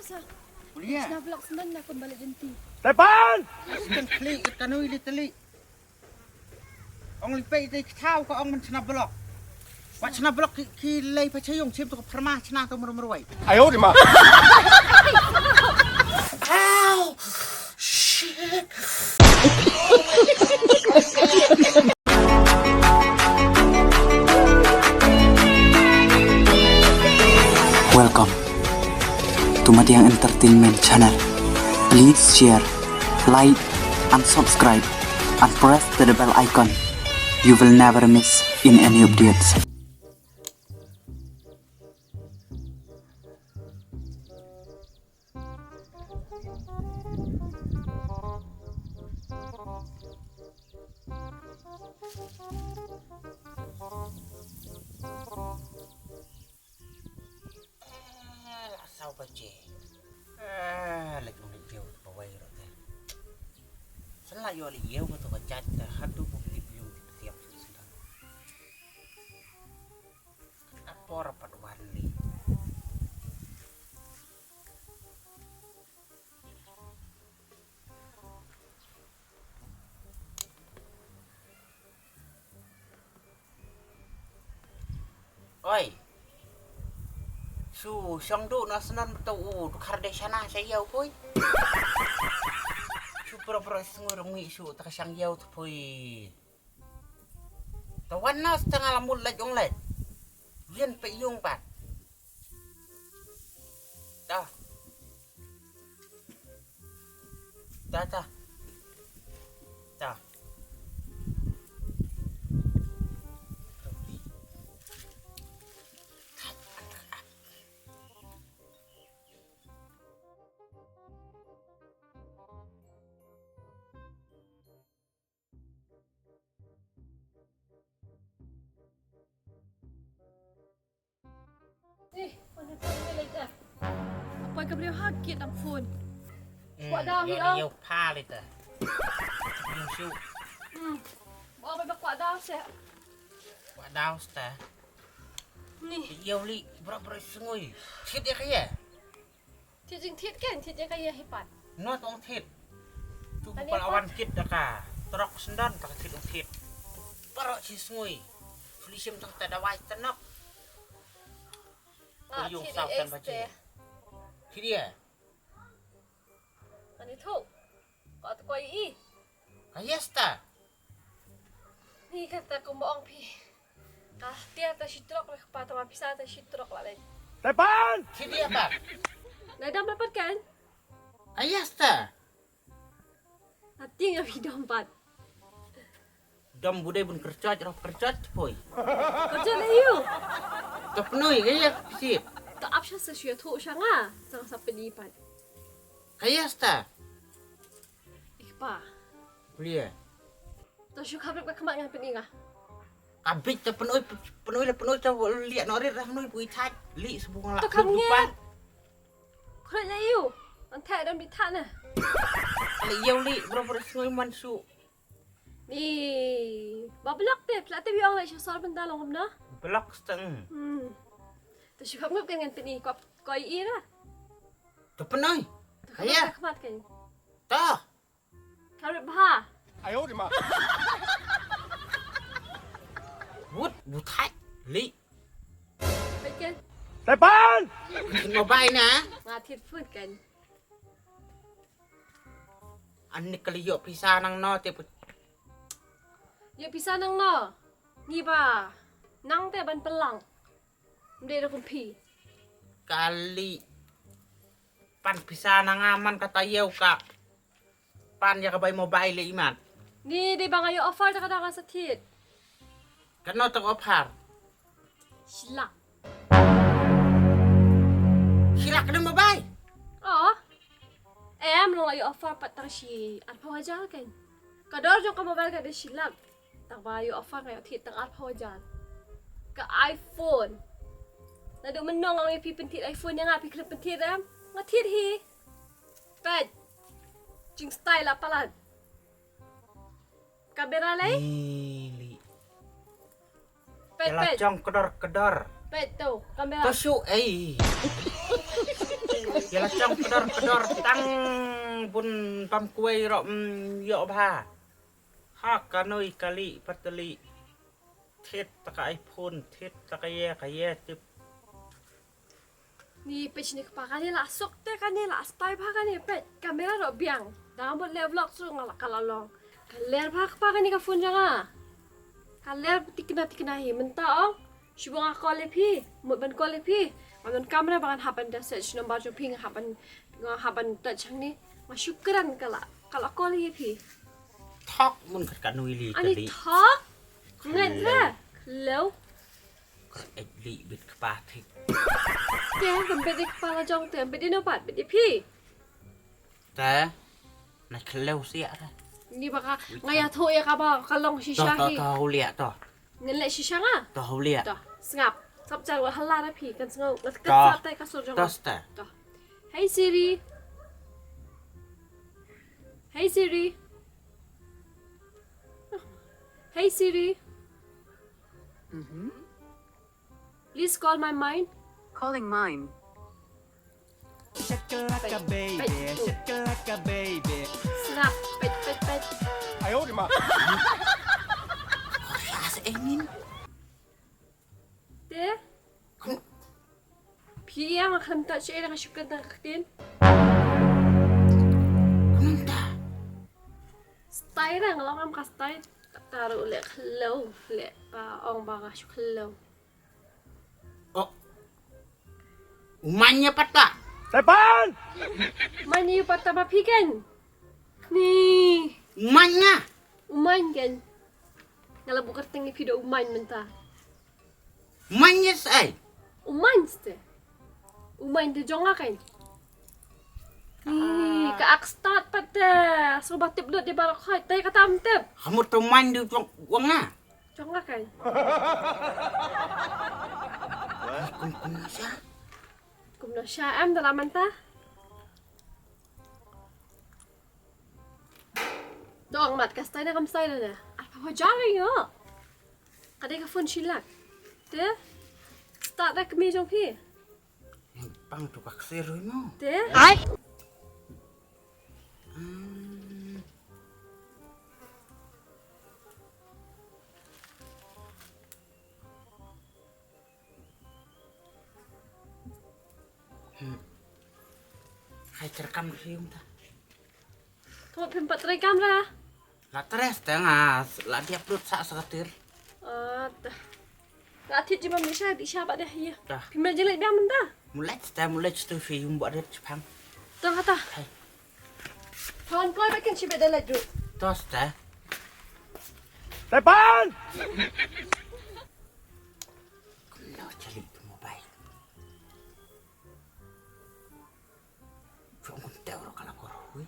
sa. Kuliah. Snavlog sendan na kung balik dinti. Tepan! Ikan klik kanui litali. Ong lipai tay thao ko ong man chna blok. Wa chna blok ki lei pa chayong chim to pharma chna to murmurwai. 哎呦我的妈！ Ow! Shit. Welcome to Matiang Entertainment Channel. Please share, like, and subscribe, and press the bell icon. You will never miss in any updates. Sao ba che? Lek nong liu pa wai ro te. San la yo li yeu ko to ka chat ta hadu bu li liu tiap sedang. Apor paduan li. Oi. Su sang do na sanan to u kardeshana sa yaw koy. Su pro sungur ngi su ta sang yaw to poi. Tawan na setengah lamul laj ong laj. Yen pe yung pat. Ta. Ta ta. Ta. Ano pa balik ah? Apa ka beliau hakit ang phone? Buat dah Yo hilang. yo pa le ta. Yung su Bawaไปบักกว่าดาวเสีย wa daw sta. นี่ Yo li bro sungui. Thit ya kaya. ที่จริงทิศแก่นทิศยังไงให้ปัด No tong thit. Tu Tadi pal apa? awan kit daka. Trok sendan tak thit ong thit. Paro si sungui. Flisim tang ta dawai tenok. อ่ะ Yung ทิศ sao เอ็ tan ก ba ซ์เจ che. Thit dia. อันนี้ถูกก็ตะกวยอี Kaya sta. นี่kan ta kung baong pi ah tiya ta shitrok lah pa ta mapisa ta shitrok lah lain Tepan! Thit dia ba. nadam dapat kan Kaya sta. hati nga bidang pat Dam budai bun kercot roh kercot poi. kerja lah you Ta penoi kaya sit. ta option sa siya tu siya nga sa pelipat Kaya sta. ikpa Kuliah. ta siya kabit ka kamak nga peninga Kabit ta penoi ta liat no ri rah noi pui thach li sebung la. ta kam nghe koi lah you an thai dam di than na Li yo li bro sungui man su. ni bablak te plat te biang la siya sol benda long na Blok steng. ta siya kabit ka ngan peni koi i ra Ta penoi. ta Kaya. kamat kan Ta. kabit bah 哎呦我的妈！ Wut bu thach li. baik kan Tepan! Mo bai na. มาทิศฟื้นกัน An ni kaliyo pisa nang no teอย่าพิซซ่านั่งเนาะนี่ป่ะนั่งแต่บันเป็นหลังไม่ได้คุณพี่ kali pan pisa nang aman kata yo ka. Pan ya ka bai mo bai li iman. นี่ได้บางอายุออฟเฟอร์จะกระดานสักที Kano tong ophar. ชิลัก Silak na mo bai. อ๋อแอมลงอายุออฟเฟอร์ปัตตาชีอัดพาวจากันกระโดดจงกับโมบายกันได้ชิลักต่างบาอายุออฟเฟอร์กันอาทิตย์ต่างอัดพาวจากับไอโฟนแล้วดูมันน้องเอาไอพีเป็นทิศไอโฟนยังไงพี่คลิปเป็นทิศแอมมาทิศฮีเป็ดจริงสไตล์ละปะล่ะกับเบราเลย Ili. Pet, Yalah pet. jong kedor-kedor. Pet tuh, kamera. Tosu, ya là trong kedor tang bun pam kuai ro yo bha ha kanoi kali patali thet takai phun thet takai kaya tip นี่เป็ดชนิดปากกันนี่ละสุกแต่กันนี่ละสไตล์พากันนี่เป็ดกันไม่ได้ดอกเบี้ยงดาวหมดแล้วบล็อกส่งละกันละลองกันเลี้ยพากันนี่กับฟุ้นจังอ่ะกันเลี้ยtikna hi mentah ong shubang aku lepi mut ban ko lepi man kamera bangan haban da search nombor juping haban touch ni ma syukran kala ko lepi thok mun kanoi li ani kali thok ngan la lew li bit kpa thik แกกันเป็ดกปาละจองเตือนเป็ดดิโนบัดเป็ดดิพี่ ta na khlew sia ra นี่บะกะงายาโทเอกะบะกะลองชิชา to ฮี to lia to เงินเลยชิชาอ่ะ to lia ต่อสงับสับใจว่าฮัลลาได้ผีกันสงบแล้วก็จับได้ก็สุดจัง to sta ต่อ Hey Siri Hey Siri Hey Siri Please call my mind Calling mine. Shakalaka baby, shakalaka baby. สงับเป็ด 哎呦我的妈！ as emin เด้พี่ยังมาคำตัดเชื่อแล้วก็ชุกันตั้งคืน kunta สไตล์นั่งเราทำกับสไตล์taruh lek hello lek pa ong baga syuk hello oh umanya pata Depan! Mani yu patah papi kan? Ni umanya uman kan? Kalau bukan tengah video uman mentah. umanya sai Uman ste. Uman tu jonga kan? Ni ke ak start pada sobat tip dot di barak hai tay kata amtep. kamu teman di uang na Jonga kan? kun siya Kumno sya am dalam mentah. Dong mat ka stay na kam stay na. Apa hojari yo? Kadai ka phone silak. Te? Start dah kami jong pi. yang pang tu kaksero mo Te? hai terekam rium ta Kamu pimpat try kamera. la tres tengah la dia upload sak sakatir Dah. Nak tit je Malaysia di Syabak dah ya. Dah. Pimpat jelek biar mentah. mulai tu film buat dia Jepang Dah kata. hai Kawan kau makin sibuk dah laju. tos ta Depan! kuno cari tu mobile Jangan tahu kalau kau hui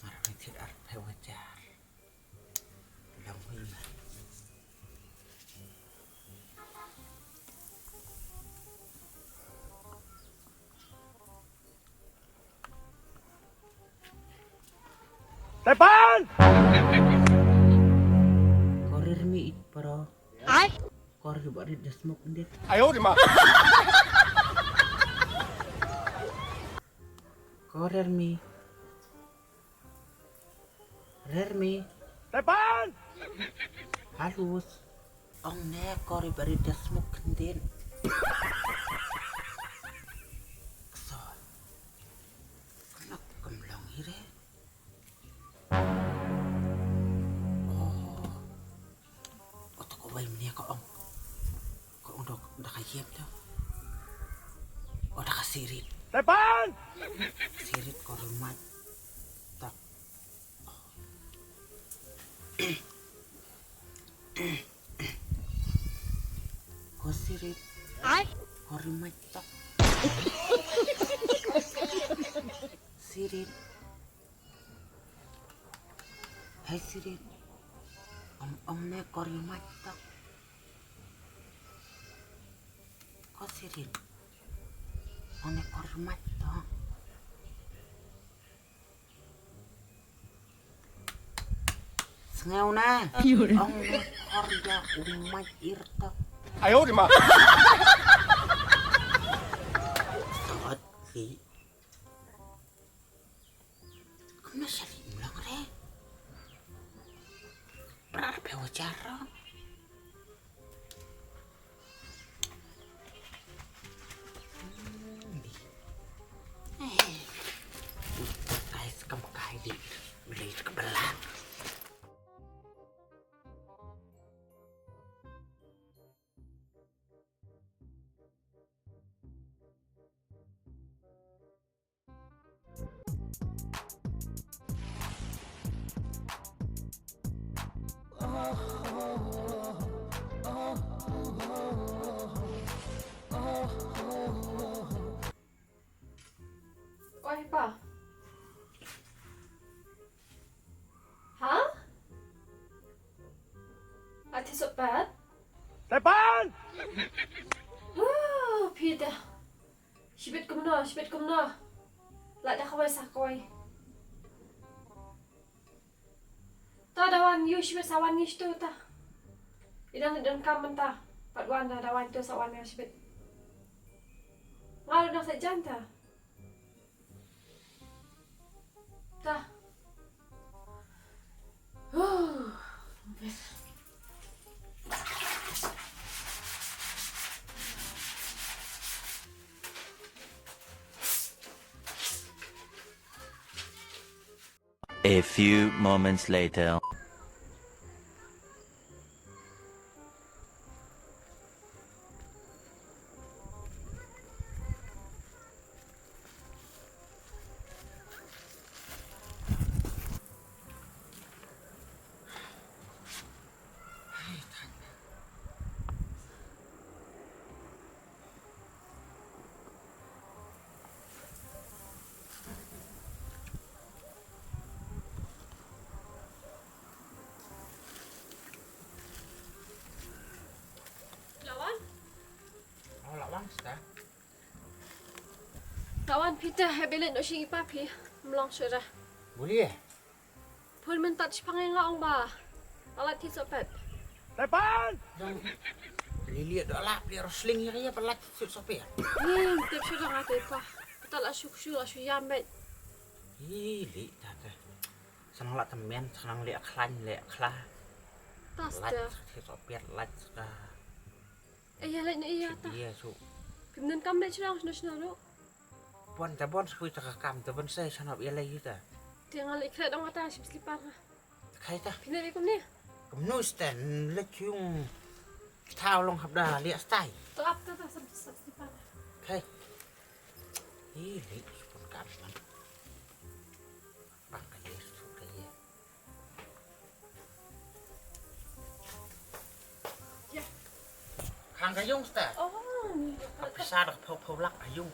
Arah tidak arah wajar Lang hui mah Depan! Korir mi pero korir buat dia smoke ndit 哎呦我的妈！ korir mi Rermi Depan! halus ong ne korir buat dia smoke ndit kesal kenapa kemlang hire oh tak kau bayi ni kau ong dah kayak tu oh dah kasirit Depan! sirit ko rumah tak ko sirit ko rumah tak sirit hai sirit om ne ko rumah tak ko sirit om ne ko rumah tak Ngau na. Ong korja umat irtak. 哎呦我的妈！ Saat li. Kena saling ulang re. Berapa wacara? Ay, kamkai di beli kebelah. Oi, pa. Hah? Ati sopat? 来搬！ Pida. Sibit kumno. Lak dah kawai sakoi. Ta dawan yu sibit sawan ni stu ta. Idang kamen ta. Patwan dah dawan tu sawan ni sibit. Ngalu dah sejan ta. Ta. A few moments later. Lawan? Oh, lawang sudah. Lawan Pida habilin no sing ipapi. Mlong syurah. Boleh. Pul men touch pangengaong ba. Alat ti sopat. 来搬！ Lihat doa beli rosling ya kayak pelat sopir. Ning tip syurah ngate pa. Tal asyuk yambet. Li tata. Senang lah temen, senang lihat klan, lihat klah. Tas Lat dah. sopir lat sudah. Iya lek iya ta. Dia su. Pimnen kam lek syurah no. Bon tabon sepui takakam tabon saya sanap ia lagi ta. Tinggal lek kret dong ata sip slipar. Kai ta. Pimnen ikum ni. Kemnus ten lek yung tao long habda lihat stay. Tu ap ta sip slipar. Kai. Li pun kaman. Bang kaya su kaya. Ya. Kang kayong sta. Oh, ni. Bisa dah pau lak ayung.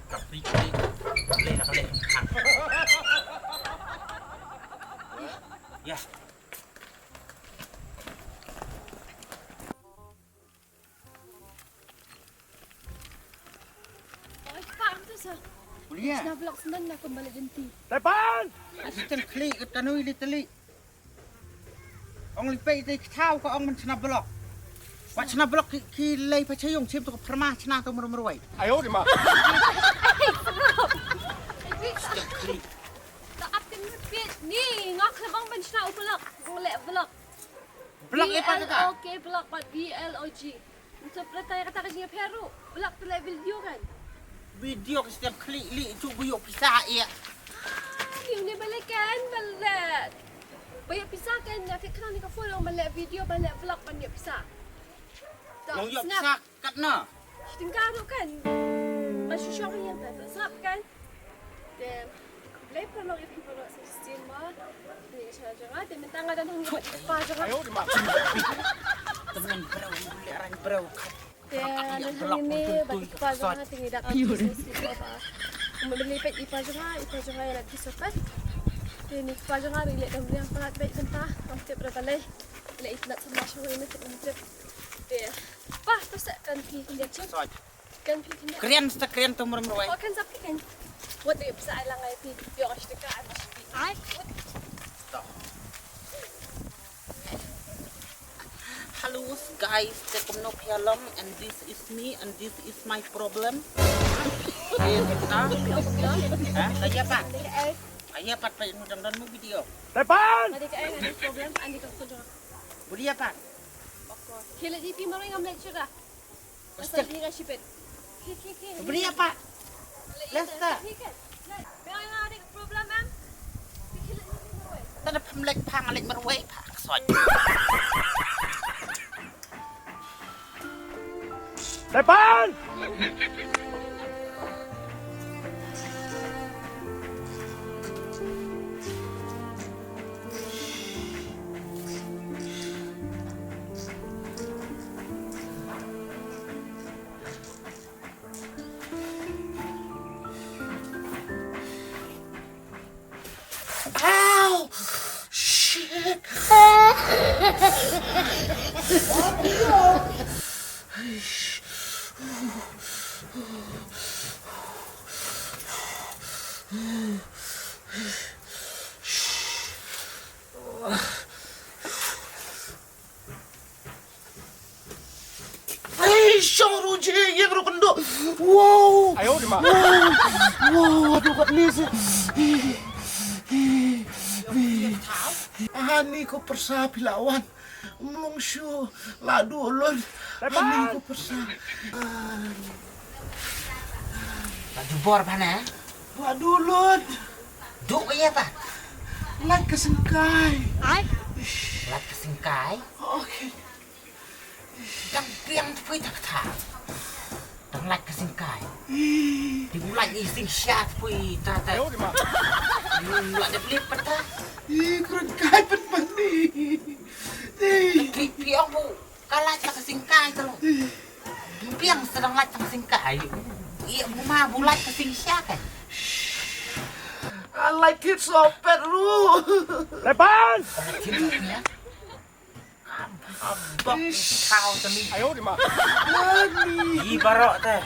Tapi boleh nak boleh kang. Ya. Oi, pa am tu sa. Boleh. Na vlog sendan na kun balik jenti. 来搬！ Asisten klik kat kanui liteli. Ong lipai te thau ko ong man chna blok. Wa chna blok ki lei pa chayung sim to permah chna to meroi. 哎呦我的妈！ Asisten klik. Ta ap tin pit ni ngak lebang ben chna upelak. Ngolek vlog. Blok e pa ta. BLOK vlog but BLOG. Untuk pertanya kata kerja Peru. Vlog tu level video kan. Video ke setiap klik li cu buyuk pisah ya. Yung ni balikan balik. Banyak pisah kan. Nafik kenal ni ka follow balik video balik vlog banyak pisah. Yang yuk pisah kat na. Tinggal tu kan. Masih syok yang tak snap kan. Dan play pernah itu pernah sistem mah. Ni saya jangan. Dan mentang ada nang buat apa 哎 jangan. 呦我的妈！ Temen berau boleh orang berau kat. Dan hari ini bagi apa jangan tinggi dak sistem apa. Membeli ipa jangan yang lagi sopan. Dan ipa jangan bilik dan beli yang sangat baik tentang. Nanti berapa leh. Leh itu nak sama syukur ini untuk dia. Pah tu kan pi dia cek. Soj. Kan pi dia. Keren sta keren to meroi. Oh kan sapi kan. Buat dia bisa lang ay pi. Dia kasi ka ay mas pi. Ay. Halus guys, tekom no pialam and this is me and this is my problem. Kaya pa. Kaya pa pa yung dandan mo video. Depan! Ada ka ada problem andi ka kunjung. Budi apa? Kila di pi maring am lecture dah. Basta. Asal ni shipet. Budi apa? Lesta. Memang ada problem am. Kila di pi maring. Tanda pemlek pangalek marway pak soy. Depan! Ow! Shit! Hey, Sharu je, ye bro kendo. Wow! 哎呦我的妈！ Wow, aduh kat ni sih. Hani ko persa pilawan. Mulong syo ladu ulun. Hani ko persa. Tak jubor mana? Ladu ulun. Duk ya pak. Lat kesengkai. Lat kesengkai. Okey. Yang piang tu tak tahu. Tang lat kesengkai. Di bulan ni sing syat pui tak 哎呦 tak. 我的妈！ Bulan dia beli peta. kurang kai pen mani. Piang bu. Kalah tak kesengkai tu. Piang sedang lat kesengkai. Iya ma bulat kesing syat kan. I like it so bad ru. Depan! Timnya. Abang kau tadi. 哎呦我的妈！ Ibarok teh.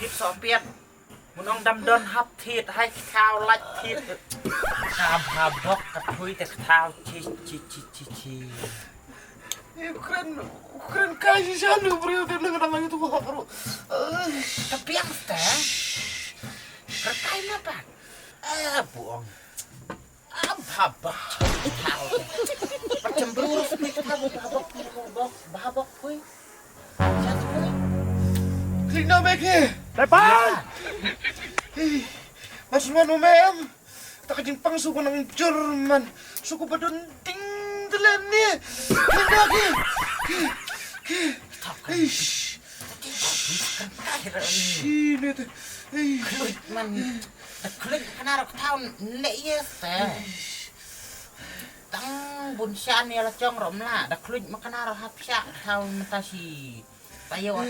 Tip sopiet. Munong damdon hap thit hai khao lach thit. Habok kathui te khao chi. Keren kasih sana bro kan dengan itu bro. Tapi yang teh. Kerkai apa? Buang. Habok. Tahu. Cemburu seperti habok pui. Jangan pui. Kena bagi. Depan! Mas Manu mem. Tak jimpang suku nang Jerman. Suku badon ting telan ni. Kena ke. Ish. Ini tu. Klik man. Klik kena rak tahun nek yes teh. Tang bun syan ni la chong rom la. Dak klik makana rak hap syak tahun matasi. Tayo.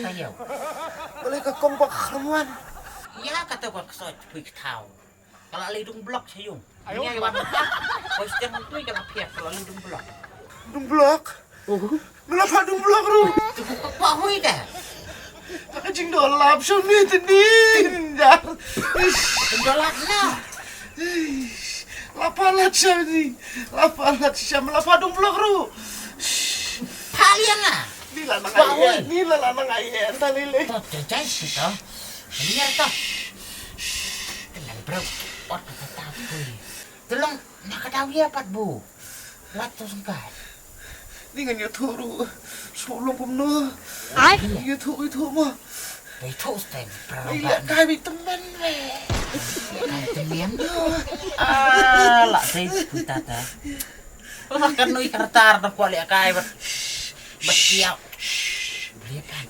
Boleh ke kompak kerman. Ya kata buat kesot pui tahu. Kalau lidung blok sayung. Ayo. Ini ayam apa? Bos jangan tuh kalau piak kalau lidung blok. Dung blok? Kenapa dung blok ru? Apa hui dah? Tak jing dolap so ni tadi. Jar. Pendolat lah. Lapalat siya ni. Lapalat siya. Melapa dung blok ru. Kalian lah. Nila nang Bahoy. ayen. Nila nang ayen. Talili. Tuh jajan kita. Lihat tuh. Tenang bro. Ot kata tahu hui. Tolong nak tahu ya pat bu. Lat tu sengkai. Ni ngan ya turu. Sulung pemno. Ya tu mah. Bay tu stem. Ai lek kai bi teman we. Kai temian. Lah saya puta ta. Lah kan nui kartar tak kuali kai bet. Betiak. Beli kan.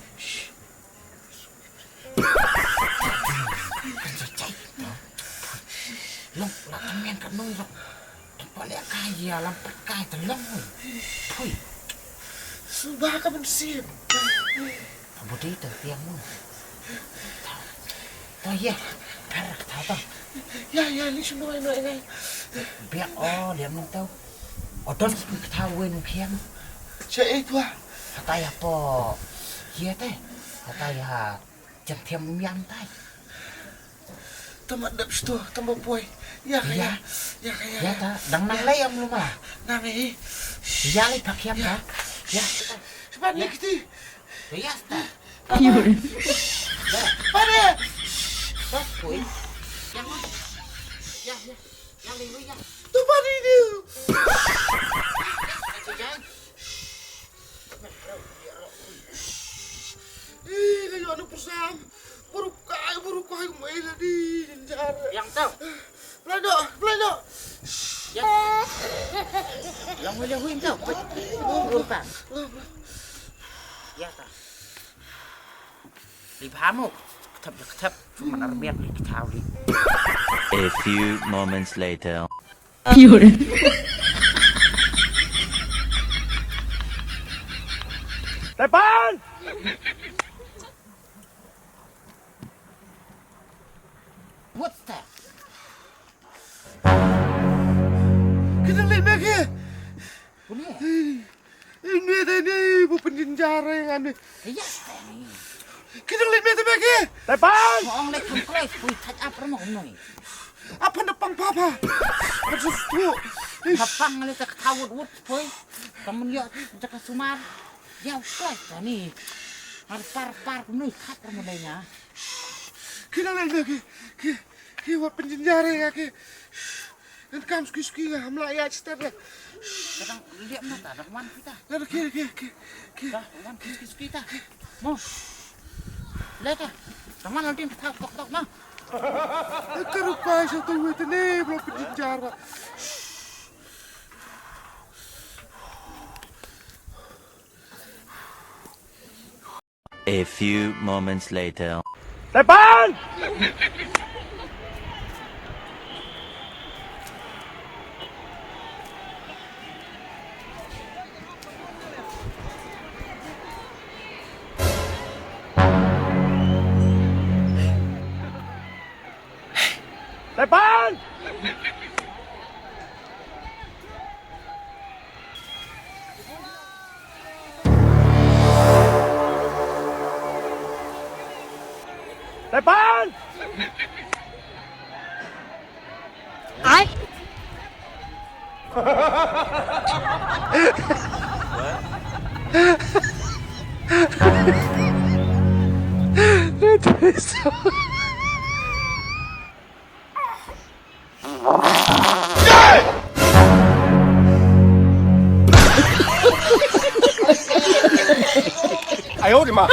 Long lah temian kan nui lah. Kuali kai ya lampat kai telong. Pui. Subah ka mensip. Budi tu tiangmu. Tahu ya. Perak tahu tak. Ya ni semua ini. Biar dia mau tahu. Odon tahu yang kiam. Cek itu ah. Kata ya po. Iya teh. Kata ya jam tiam miam teh. Tamat dap situ, tambah poy. Ya kaya. Ya ta, dang nang lay am lu mah. Nang eh. Ya li pakiam ta. Ya, Cepat nih kita. ya, tak. Pada. Tak, boy. Yang mana? Ya, yang minggu ya. Tempat ini. Kayu anak persam. Baru kai main di penjara. Yang tahu. Pelado. Yang boleh huim tahu. Lupa. Ya, tak. Di pahamu. Ketap. Cuma narbiak di tahu di. A few moments later. Depan! What's that? Kita lihat lagi. Boleh? Ini tadi bukan penjara yang aneh. Ya, ni. Kita lihat lagi. Depan! Orang lek pun pui touch up remok noi. Apa depan papa? Maksud tu. Kapang le tak tawut wut pui. Kamu yo jak sumar. Ya, kelas ni. Har par noi kat remolenya. Kita lihat lagi. Kita penjara ya ke. Dan kamu suki nggak melayat setelah. Kadang lihat mata dak man kita. Lalu ke. Dah, man kita. Mo. Leka. Taman nanti tok nah. Kerupai satu itu nih belum penjara. A few moments later. Depan! Depan! Depan! Ayo, di mana?